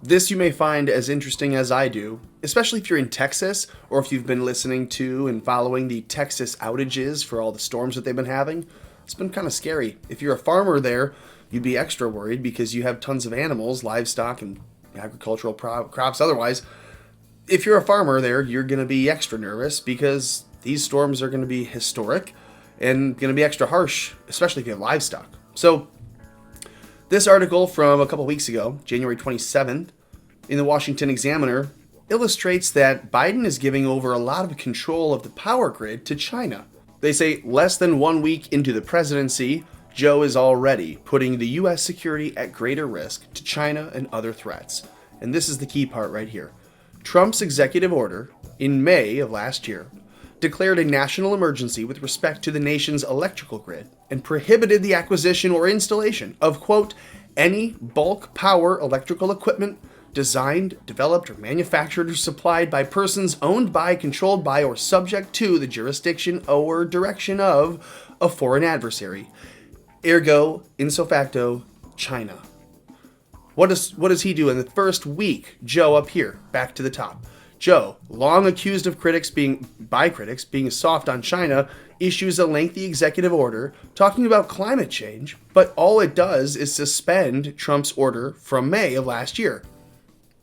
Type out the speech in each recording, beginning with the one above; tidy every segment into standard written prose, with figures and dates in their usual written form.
This you may find as interesting as I do, especially if you're in Texas or if you've been listening to and following the Texas outages for all the storms that they've been having. It's been kind of scary. If you're a farmer there, you'd be extra worried because you have tons of animals, livestock, and agricultural crops otherwise. If you're a farmer there, you're going to be extra nervous because these storms are going to be historic and going to be extra harsh, especially if you have livestock. So this article from a couple weeks ago, January 27th, in the Washington Examiner, illustrates that Biden is giving over a lot of control of the power grid to China. They say less than 1 week into the presidency, Joe is already putting the U.S. security at greater risk to China and other threats. And this is the key part right here. Trump's executive order in May of last year declared a national emergency with respect to the nation's electrical grid and prohibited the acquisition or installation of, quote, any bulk power electrical equipment designed, developed, or manufactured or supplied by persons owned by, controlled by, or subject to the jurisdiction or direction of a foreign adversary. Ergo, ipso facto, China. What does he do in the first week? Joe up here, back to the top. Joe, long accused of by critics being soft on China, issues a lengthy executive order talking about climate change, but all it does is suspend Trump's order from May of last year.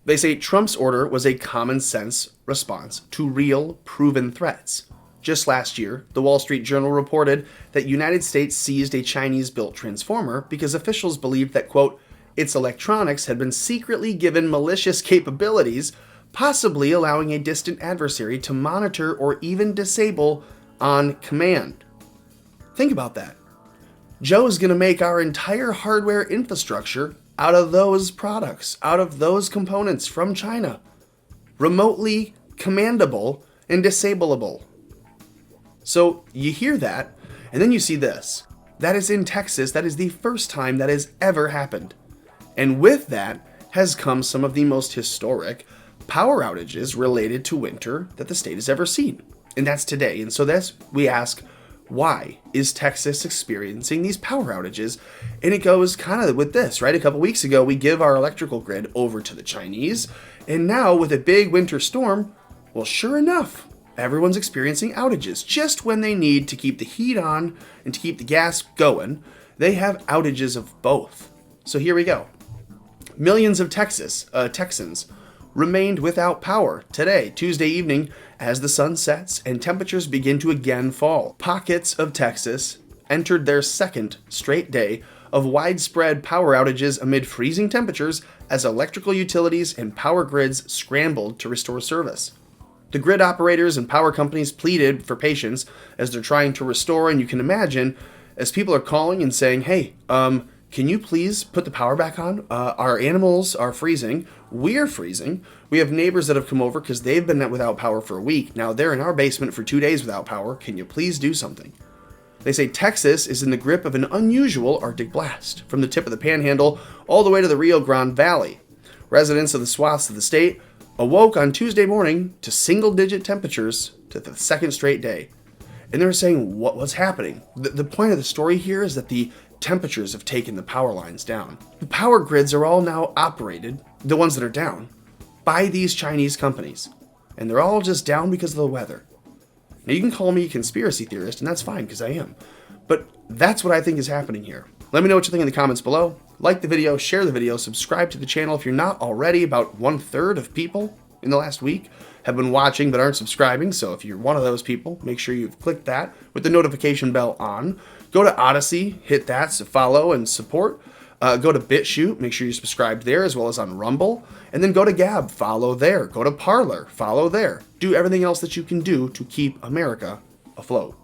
They say Trump's order was a common sense response to real, proven threats. Just last year, the Wall Street Journal reported that United States seized a Chinese-built transformer because officials believed that, quote, its electronics had been secretly given malicious capabilities, possibly allowing a distant adversary to monitor or even disable on command. Think about that. Joe is going to make our entire hardware infrastructure out of those products, out of those components from China. Remotely commandable and disableable. So you hear that, and then you see this. That is in Texas. That is the first time that has ever happened. And with that has come some of the most historic power outages related to winter that the state has ever seen. And that's today. And so we ask, why is Texas experiencing these power outages? And it goes kind of with this, right? A couple weeks ago, we give our electrical grid over to the Chinese. And now with a big winter storm, well, sure enough, everyone's experiencing outages. Just when they need to keep the heat on and to keep the gas going, they have outages of both. So here we go. Millions of Texans remained without power today, Tuesday evening, as the sun sets and temperatures begin to again fall. Pockets of Texas entered their second straight day of widespread power outages amid freezing temperatures as electrical utilities and power grids scrambled to restore service. The grid operators and power companies pleaded for patience as they're trying to restore, and you can imagine as people are calling and saying, hey, can you please put the power back on? Our animals are freezing. We're freezing. We have neighbors that have come over because they've been without power for a week. Now they're in our basement for 2 days without power. Can you please do something? They say Texas is in the grip of an unusual Arctic blast from the tip of the Panhandle all the way to the Rio Grande Valley. Residents of the swaths of the state awoke on Tuesday morning to single-digit temperatures to the second straight day. And they're saying, what's happening? The point of the story here is that the temperatures have taken the power lines down. The power grids are all now operated, the ones that are down, by these Chinese companies. And they're all just down because of the weather. Now you can call me a conspiracy theorist, and that's fine, because I am. But that's what I think is happening here. Let me know what you think in the comments below. Like the video, share the video, subscribe to the channel if you're not already. About 1/3 of people in the last week have been watching but aren't subscribing, so if you're one of those people, make sure you've clicked that with the notification bell on. Go to Odyssey, hit that to follow and support. Go to BitChute, make sure you're subscribed there, as well as on Rumble. And then go to Gab, follow there. Go to Parler, follow there. Do everything else that you can do to keep America afloat.